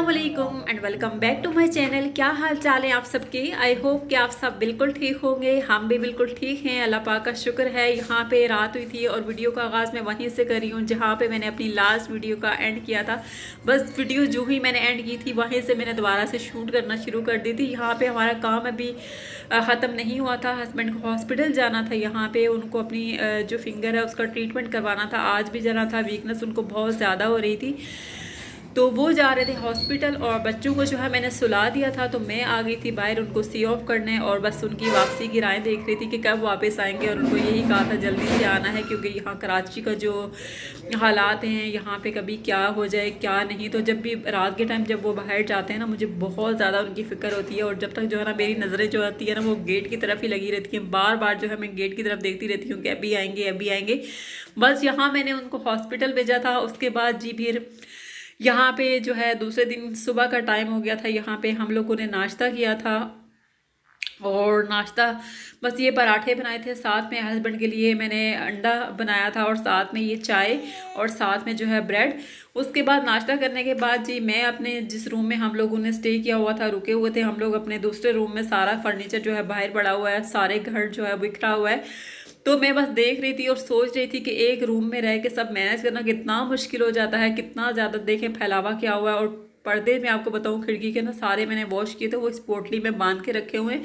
अस्सलामुअलैकुम and welcome back to my channel. क्या हाल चाल है आप सबके। आई होप कि आप सब बिल्कुल ठीक होंगे। हम भी बिल्कुल ठीक हैं, अल्लाह पाक का शुक्र है। यहाँ पे रात हुई थी और वीडियो का आगाज़ मैं वहीं से कर रही हूँ जहाँ पे मैंने अपनी लास्ट वीडियो का एंड किया था। बस वीडियो जो ही मैंने एंड की थी वहीं से मैंने दोबारा से शूट करना शुरू कर दी थी। यहाँ पर हमारा काम अभी ख़त्म नहीं हुआ था। हस्बैंड को हॉस्पिटल जाना था, यहाँ पर उनको अपनी जो फिंगर है उसका ट्रीटमेंट करवाना था। आज भी जाना था, वीकनेस उनको बहुत ज़्यादा हो रही थी तो वो जा रहे थे हॉस्पिटल। और बच्चों को जो है मैंने सुला दिया था तो मैं आ गई थी बाहर उनको सी ऑफ करने और बस उनकी वापसी की राहें देख रही थी कि कब वापस आएंगे। और उनको यही कहा था जल्दी से आना है क्योंकि यहाँ कराची का जो हालात हैं यहाँ पे कभी क्या हो जाए क्या नहीं। तो जब भी रात के टाइम जब वो बाहर जाते हैं ना मुझे बहुत ज़्यादा उनकी फ़िक्र होती है। और जब तक जो है ना मेरी नज़रें जो आती है ना वो गेट की तरफ ही लगी रहती हैं। बार बार जो है मैं गेट की तरफ देखती रहती हूँ कि अभी आएंगे अभी आएंगे। बस यहाँ मैंने उनको हॉस्पिटल भेजा था। उसके बाद जी फिर यहाँ पे जो है दूसरे दिन सुबह का टाइम हो गया था। यहाँ पे हम लोगों ने नाश्ता किया था और नाश्ता बस ये पराठे बनाए थे, साथ में हस्बैंड के लिए मैंने अंडा बनाया था और साथ में ये चाय और साथ में जो है ब्रेड। उसके बाद नाश्ता करने के बाद जी मैं अपने जिस रूम में हम लोगों ने स्टे किया हुआ था रुके हुए थे हम लोग अपने दूसरे रूम में। सारा फर्नीचर जो है बाहर पड़ा हुआ है, सारे घर जो है बिखरा हुआ है। तो मैं बस देख रही थी और सोच रही थी कि एक रूम में रह के सब मैनेज करना कितना मुश्किल हो जाता है, कितना ज़्यादा देखें फैलावा क्या हुआ है। और पर्दे में आपको बताऊं खिड़की के ना सारे मैंने वॉश किए थे, वो इस पोटली में बांध के रखे हुए हैं।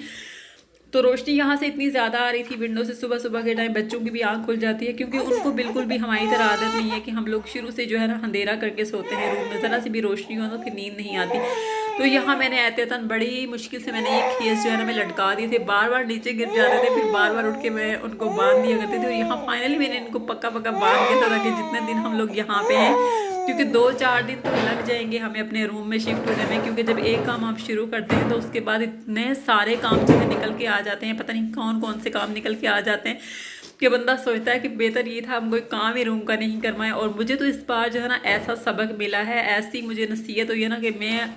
तो रोशनी यहाँ से इतनी ज़्यादा आ रही थी विंडो से, सुबह सुबह के टाइम बच्चों की भी आंख खुल जाती है क्योंकि उनको बिल्कुल भी हमारी तरह आदत नहीं है कि हम लोग शुरू से जो है ना अंधेरा करके सोते हैं। रूम में ज़रा सी भी रोशनी हो तो फिर नींद नहीं आती। तो यहाँ मैंने एहतियातन बड़ी मुश्किल से मैंने ये खेस जो है ना मैं लटका दिए थे, बार बार नीचे गिर जाते थे, फिर बार बार उठ के मैं उनको बांध दिया करती थी। और यहाँ फाइनली मैंने इनको पक्का पक्का बांध दिया था ताकि जितने दिन हम लोग यहाँ पे हैं, क्योंकि 2-4 दिन तो लग जाएंगे हमें अपने रूम में शिफ्ट होने में। क्योंकि जब एक काम आप शुरू करते हैं तो उसके बाद इतने सारे काम जो है निकल के आ जाते हैं, पता नहीं कौन कौन से काम निकल के आ जाते हैं कि बंदा सोचता है कि बेहतर ये था हम कोई काम ही रूम का नहीं करवाएं। और मुझे तो इस बार जो है ना ऐसा सबक मिला है, ऐसी मुझे नसीहत हुई है ना कि मैं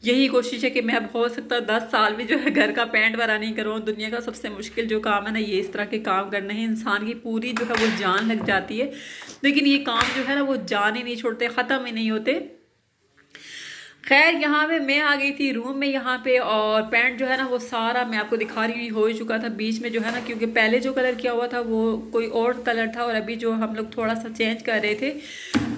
यही कोशिश है कि मैं अब हो सकता है 10 साल भी जो है घर का पेंट भरा नहीं करूँ। दुनिया का सबसे मुश्किल जो काम है ना ये इस तरह के काम करने हैं। इंसान की पूरी जो है वो जान लग जाती है, लेकिन ये काम जो है ना वो जान ही नहीं छोड़ते, ख़त्म ही नहीं होते। खैर यहाँ पे मैं आ गई थी रूम में यहाँ पे और पैंट जो है ना वो सारा मैं आपको दिखा रही हूँ हो ही चुका था। बीच में जो है ना क्योंकि पहले जो कलर किया हुआ था वो कोई और कलर था और अभी जो हम लोग थोड़ा सा चेंज कर रहे थे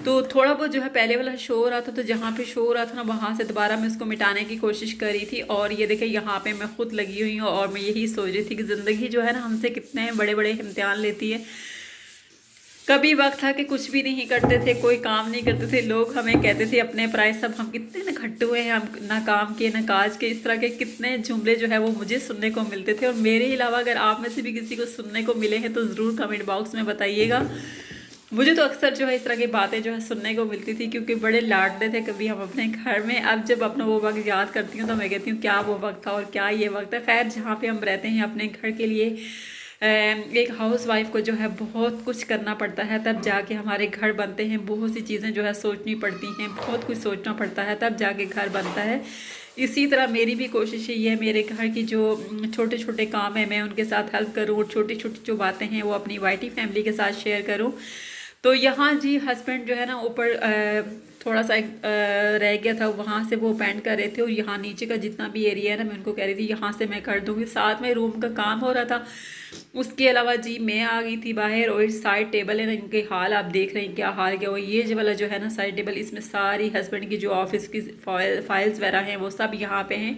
तो थोड़ा बहुत जो है पहले वाला शो हो रहा था। तो जहाँ पे शो हो रहा था ना वहाँ से दोबारा मैं उसको मिटाने की कोशिश कर रही थी। और ये देखे यहाँ पे मैं खुद लगी हुई हूँ और मैं यही सोच रही थी कि ज़िंदगी जो है ना हमसे कितने बड़े बड़े इम्तिहान लेती है। कभी वक्त था कि कुछ भी नहीं करते थे, कोई काम नहीं करते थे, लोग हमें कहते थे अपने प्राइस सब हम कितने न खट्टे हुए हैं, हम ना काम के ना काज के, इस तरह के कितने जुमले जो है वो मुझे सुनने को मिलते थे। और मेरे अलावा अगर आप में से भी किसी को सुनने को मिले हैं तो ज़रूर कमेंट बॉक्स में बताइएगा। मुझे तो अक्सर जो है इस तरह की बातें जो है सुनने को मिलती थी क्योंकि बड़े लाडते थे कभी हम अपने घर में। अब जब अपना वो वक्त याद करती हूँ तो मैं कहती हूँ क्या वो वक्त था और क्या ये वक्त है। खैर जहाँ पे हम रहते हैं अपने घर के लिए एक हाउस वाइफ को जो है बहुत कुछ करना पड़ता है, तब जाके हमारे घर बनते हैं। बहुत सी चीज़ें जो है सोचनी पड़ती हैं, बहुत कुछ सोचना पड़ता है तब जाके घर बनता है। इसी तरह मेरी भी कोशिश ये है मेरे घर की जो छोटे छोटे काम है मैं उनके साथ हेल्प करूँ और छोटी छोटी जो बातें हैं वो अपनी वाइटी फैमिली के साथ शेयर करूँ। तो यहाँ जी हस्बैंड जो है ना ऊपर थोड़ा सा रह गया था, वहाँ से वो पेंट कर रहे थे और यहाँ नीचे का जितना भी एरिया है ना मैं उनको कह रही थी यहाँ से मैं कर दूँगी। साथ में रूम का काम हो रहा था। उसके अलावा जी मैं आ गई थी बाहर और इस साइड टेबल है ना इनके हाल आप देख रहे हैं क्या हाल क्या हुआ। ये जो वाला जो है ना साइड टेबल इसमें सारी हस्बैंड की जो ऑफिस की फाइल्स वगैरह हैं वो सब यहाँ पे हैं।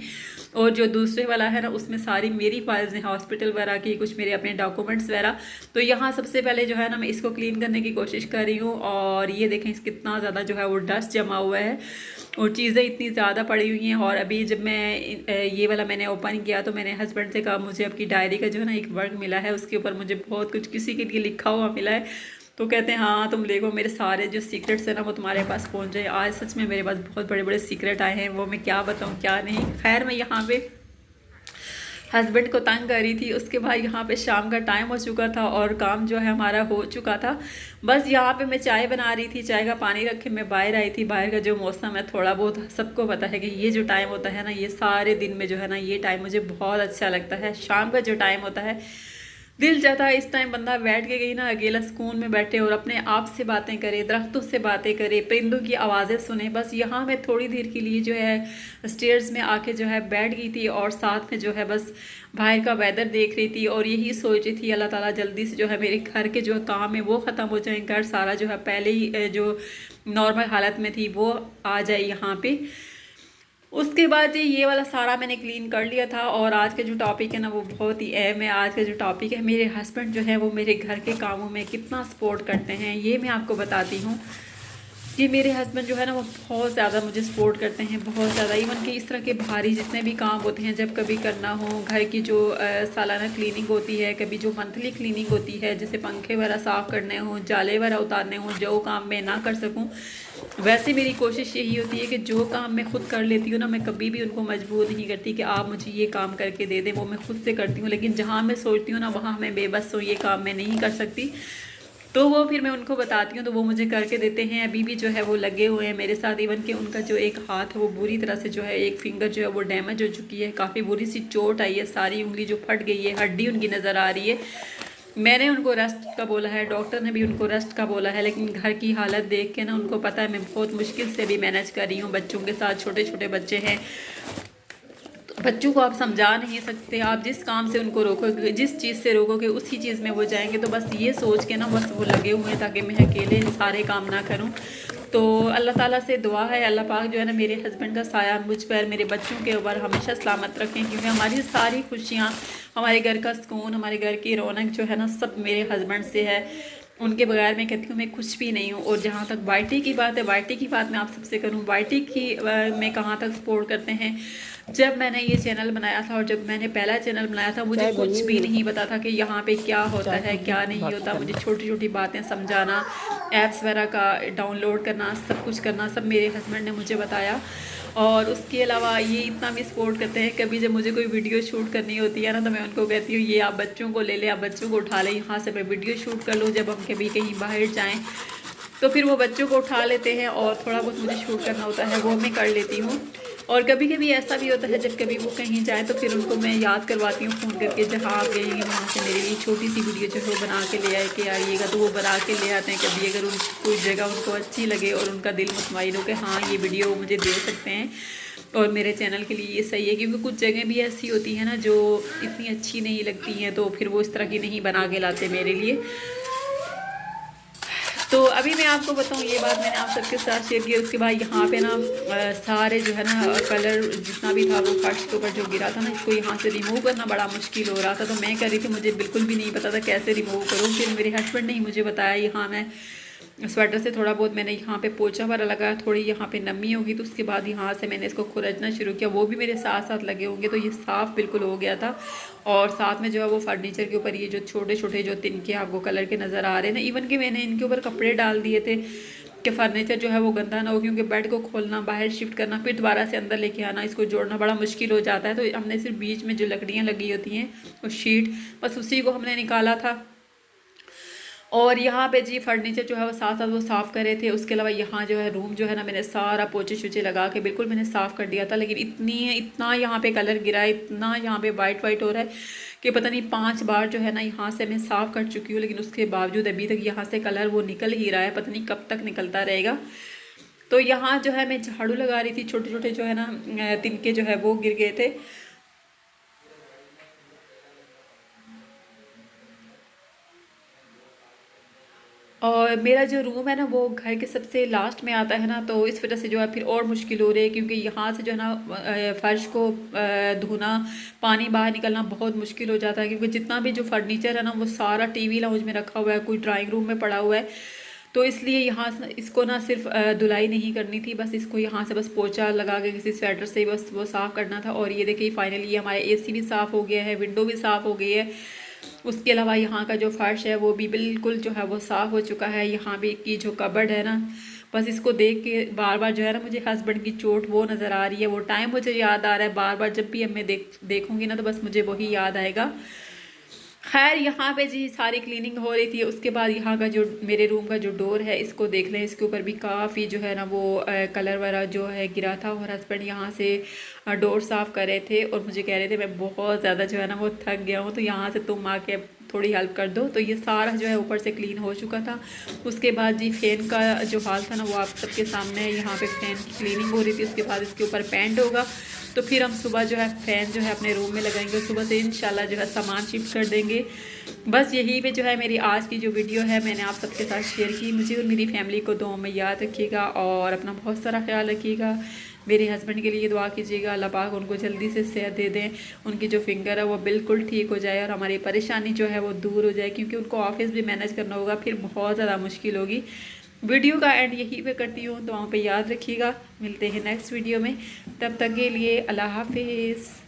और जो दूसरे वाला है ना उसमें सारी मेरी फाइल्स हैं हॉस्पिटल वगैरह की, कुछ मेरे अपने डॉक्यूमेंट्स वगैरह। तो यहाँ सबसे पहले जो है ना मैं इसको क्लीन करने की कोशिश कर रही हूँ। और ये देखें इस कितना ज़्यादा जो है वो डस्ट जमा हुआ है और चीज़ें इतनी ज़्यादा पड़ी हुई हैं। और अभी जब मैं ये वाला मैंने ओपन किया तो मैंने हस्बैंड से कहा मुझे आपकी डायरी का जो है ना एक वर्क मिला है, उसके ऊपर मुझे बहुत कुछ किसी के लिए लिखा हुआ मिला है। तो कहते हैं हाँ तुम देखो मेरे सारे जो सीक्रेट्स हैं ना वो तुम्हारे पास पहुंच जाए। आज सच में मेरे पास बहुत बड़े बड़े सीक्रेट आए हैं, वो मैं क्या बताऊँ क्या नहीं। खैर मैं यहाँ पे हस्बैंड को तंग कर रही थी। उसके बाद यहाँ पे शाम का टाइम हो चुका था और काम जो है हमारा हो चुका था। बस यहाँ पे मैं चाय बना रही थी, चाय का पानी रख के मैं बाहर आई थी। बाहर का जो मौसम है थोड़ा बहुत सबको पता है कि ये जो टाइम होता है ना ये सारे दिन में जो है ना ये टाइम मुझे बहुत अच्छा लगता है। शाम का जो टाइम होता है दिल चाहता है इस टाइम बंदा बैठ के कहीं ना अकेला सुकून में बैठे और अपने आप से बातें करे, दरख्तों से बातें करे, परिंदों की आवाज़ें सुने। बस यहाँ मैं थोड़ी देर के लिए जो है स्टेयर्स में आके जो है बैठ गई थी और साथ में जो है बस बाहर का वेदर देख रही थी और यही सोच रही थी अल्लाह ताला जल्दी से जो है मेरे घर के जो काम है वो ख़त्म हो जाए, घर सारा जो है पहले ही जो नॉर्मल हालत में थी वो आ जाए यहाँ पे। उसके बाद ये वाला सारा मैंने क्लीन कर लिया था। और आज का जो टॉपिक है ना वो बहुत ही अहम है। आज का जो टॉपिक है, मेरे हस्बैंड जो है वो मेरे घर के कामों में कितना सपोर्ट करते हैं ये मैं आपको बताती हूँ। कि मेरे हस्बैंड जो है ना वो बहुत ज़्यादा मुझे सपोर्ट करते हैं, बहुत ज़्यादा। इवन कि इस तरह के भारी जितने भी काम होते हैं, जब कभी करना हो, घर की जो सालाना क्लीनिंग होती है, कभी जो मंथली क्लीनिंग होती है, जैसे पंखे वगैरह साफ़ करने हों, जाले वगैरह उतारने हों, जो काम मैं ना कर सकूं, वैसे मेरी कोशिश यही होती है कि जो काम मैं खुद कर लेती हूँ ना, मैं कभी भी उनको मजबूर नहीं करती कि आप मुझे ये काम करके दे दें, वो मैं खुद से करती हूँ। लेकिन जहाँ मैं सोचती हूँ ना वहाँ मैं बेबस हूँ, ये काम मैं नहीं कर सकती, तो वो फिर मैं उनको बताती हूँ तो वो मुझे करके देते हैं। अभी भी जो है वो लगे हुए हैं मेरे साथ। इवन कि उनका जो एक हाथ है वो बुरी तरह से जो है, एक फिंगर जो है वो डैमेज हो चुकी है, काफ़ी बुरी सी चोट आई है, सारी उंगली जो फट गई है, हड्डी उनकी नज़र आ रही है। मैंने उनको रेस्ट का बोला है, डॉक्टर ने भी उनको रेस्ट का बोला है, लेकिन घर की हालत देख के ना उनको पता है मैं बहुत मुश्किल से भी मैनेज कर रही हूँ। बच्चों के साथ, छोटे छोटे बच्चे हैं, बच्चों को आप समझा नहीं सकते। आप जिस काम से उनको रोकोगे, जिस चीज़ से रोकोगे उसी चीज़ में वो जाएंगे। तो बस ये सोच के ना बस वो लगे हुए हैं ताकि मैं अकेले सारे काम ना करूं। तो अल्लाह ताला से दुआ है, अल्लाह पाक जो है ना मेरे हस्बैंड का साया मुझ पर, मेरे बच्चों के ऊपर हमेशा सलामत रखें, क्योंकि हमारी सारी खुशियाँ, हमारे घर का सुकून, हमारे घर की रौनक जो है ना सब मेरे हस्बैंड से है। उनके बगैर मैं कहती हूँ मैं कुछ भी नहीं हूँ। और जहाँ तक वाइटी की बात है, वाइटी की बात मैं आप सबसे करूँ, वाइटी की में कहाँ तक सपोर्ट करते हैं। जब मैंने ये चैनल बनाया था और जब मैंने पहला चैनल बनाया था, मुझे कुछ भी नहीं पता था कि यहाँ पे क्या होता है क्या नहीं होता। मुझे छोटी छोटी बातें समझाना, ऐप्स वगैरह का डाउनलोड करना, सब कुछ करना सब मेरे हस्बैंड ने मुझे बताया। और उसके अलावा ये इतना भी सपोर्ट करते हैं, कभी जब मुझे कोई वीडियो शूट करनी होती है ना तो मैं उनको कहती हूँ ये आप बच्चों को ले ले, आप बच्चों को उठा लें, यहाँ से मैं वीडियो शूट कर लूँ। जब हम कभी कहीं बाहर जाएँ तो फिर वो बच्चों को उठा लेते हैं और थोड़ा बहुत मुझे शूट करना होता है वो मैं कर लेती हूँ। और कभी कभी ऐसा भी होता है जब कभी वो कहीं जाए तो फिर उनको मैं याद करवाती हूँ फ़ोन करके, जहाँ आप गएंगे वहाँ से मेरे लिए छोटी सी वीडियो जो है वो बना के ले आए कि आइएगा, तो वो बना के ले आते हैं। कभी अगर उन कोई जगह उनको अच्छी लगे और उनका दिल मुतमईन हो कि हाँ ये वीडियो मुझे दे सकते हैं और मेरे चैनल के लिए ये सही है, क्योंकि कुछ जगह भी ऐसी होती है ना जो इतनी अच्छी नहीं लगती हैं, तो फिर वो इस तरह की नहीं बना के लाते मेरे लिए। तो अभी मैं आपको बताऊँ, ये बात मैंने आप सबके साथ शेयर की। उसके बाद यहाँ पे ना सारे जो है ना कलर जितना भी था वो फर्श के ऊपर जो गिरा था ना, इसको यहाँ से रिमूव करना बड़ा मुश्किल हो रहा था। तो मैं कह रही थी मुझे बिल्कुल भी नहीं पता था कैसे रिमूव करूँ। फिर मेरे हस्बैंड ने ही मुझे बताया, यहाँ मैं स्वेटर से थोड़ा बहुत मैंने यहाँ पे पोछा वगैरह लगाया, थोड़ी यहाँ पे नमी होगी तो उसके बाद यहाँ से मैंने इसको खुरचना शुरू किया। वो भी मेरे साथ साथ लगे होंगे तो ये साफ़ बिल्कुल हो गया था। और साथ में जो है वो फर्नीचर के ऊपर ये जो छोटे छोटे जो तिनके आपको कलर के नज़र आ रहे हैं ना, इवन कि मैंने इनके ऊपर कपड़े डाल दिए थे कि फर्नीचर जो है वो गंदा ना हो, क्योंकि बेड को खोलना, बाहर शिफ्ट करना, फिर दोबारा से अंदर लेके आना, इसको जोड़ना बड़ा मुश्किल हो जाता है। तो हमने सिर्फ बीच में जो लकड़ियाँ लगी होती हैं वो शीट, बस उसी को हमने निकाला था। और यहाँ पे जी फर्नीचर जो है वो साथ साथ वो साफ़ कर रहे थे। उसके अलावा यहाँ जो है रूम जो है ना मैंने सारा पोछे शोचे लगा के बिल्कुल मैंने साफ़ कर दिया था, लेकिन इतना यहाँ पे कलर गिरा है, इतना यहाँ पे वाइट वाइट हो रहा है कि पता नहीं 5 बार जो है ना यहाँ से मैं साफ़ कर चुकी हूँ, लेकिन उसके बावजूद अभी तक यहाँ से कलर वो निकल ही रहा है, पता नहीं कब तक निकलता रहेगा। तो यहाँ जो है मैं झाड़ू लगा रही थी, छोटे छोटे जो है ना तिनके जो है वो गिर गए थे। और मेरा जो रूम है ना वो घर के सबसे लास्ट में आता है ना, तो इस वजह से जो है फिर और मुश्किल हो रही है, क्योंकि यहाँ से जो है ना फर्श को धोना, पानी बाहर निकलना बहुत मुश्किल हो जाता है। क्योंकि जितना भी जो फर्नीचर है ना वो सारा टीवी लाउंज में रखा हुआ है, कोई ड्राइंग रूम में पड़ा हुआ है। तो इसलिए यहाँ इसको ना सिर्फ धुलाई नहीं करनी थी, बस इसको यहाँ से बस पोछा लगा के किसी स्वेटर से बस वो साफ़ करना था। और ये देखिए फाइनली हमारे एसी भी साफ़ हो गया है, विंडो भी साफ़ हो गई है। उसके अलावा यहाँ का जो फर्श है वो भी बिल्कुल जो है वो साफ़ हो चुका है। यहाँ भी की जो कबर्ड है ना, बस इसको देख के बार बार जो है ना मुझे हस्बैंड की चोट वो नज़र आ रही है, वो टाइम मुझे याद आ रहा है बार बार। जब भी अब मैं देखूँगी ना तो बस मुझे वही याद आएगा। खैर यहाँ पे जी सारी क्लीनिंग हो रही थी। उसके बाद यहाँ का जो मेरे रूम का जो डोर है इसको देख लें, इसके ऊपर भी काफ़ी जो है ना वो कलर वगैरह जो है गिरा था। और हस्बैंड यहाँ से डोर साफ़ कर रहे थे और मुझे कह रहे थे मैं बहुत ज़्यादा जो है ना वो थक गया हूँ, तो यहाँ से तुम आके थोड़ी हेल्प कर दो। तो ये सारा जो है ऊपर से क्लीन हो चुका था। उसके बाद जी फ़ैन का जो हाल था ना वो आप सबके सामने है। यहाँ पे फ़ैन की क्लीनिंग हो रही थी, उसके बाद इसके ऊपर पेंट होगा। तो फिर हम सुबह जो है फ़ैन जो है अपने रूम में लगाएंगे, सुबह से इंशाल्लाह जो है सामान शिफ्ट कर देंगे। बस यही पे जो है मेरी आज की जो वीडियो है मैंने आप सबके साथ शेयर की। मुझे और मेरी फैमिली को दुआ में याद रखिएगा और अपना बहुत सारा ख्याल रखिएगा। मेरे हस्बैंड के लिए दुआ कीजिएगा, अल्लाह पाक उनको जल्दी से सेहत दे दें, उनकी जो फिंगर है वो बिल्कुल ठीक हो जाए और हमारी परेशानी जो है वो दूर हो जाए, क्योंकि उनको ऑफिस भी मैनेज करना होगा, फिर बहुत ज़्यादा मुश्किल होगी। वीडियो का एंड यहीं पे करती हूँ, तो वहाँ पे याद रखिएगा। मिलते हैं नेक्स्ट वीडियो में, तब तक के लिए अल्लाह हाफिज़।